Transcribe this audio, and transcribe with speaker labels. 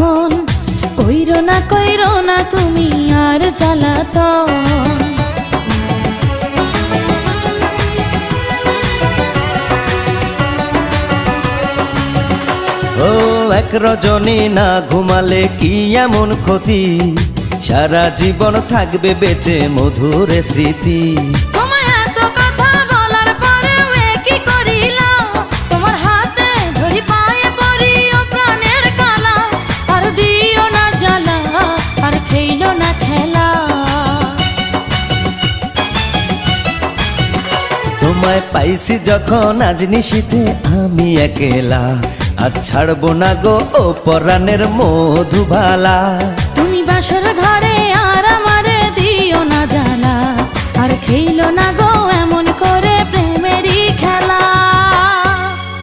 Speaker 1: তখন কইরো না তুমি আর জ্বালাতন।
Speaker 2: ও এক রজনী না ঘুমালে কি এমন ক্ষতি, সারা জীবন থাকবে বেঁচে মধুর স্মৃতি।
Speaker 1: তোমায় এত কথা বলার পরেও কি করিলাম, তোমার হাতে ধরি পায়ে পড়ি ও প্রাণের কালা। আর দিও না জ্বালা আর খেইলো না খেলা।
Speaker 2: তোমায় পাইছি যখন আজ নিশীথে আমি একেলা, আর ছাড়বো না গো ও পরাণের মধুবালা।
Speaker 1: তুমি বাসর ঘরে আর আমারে দিও না জ্বালা আর খেইলো না গো এমন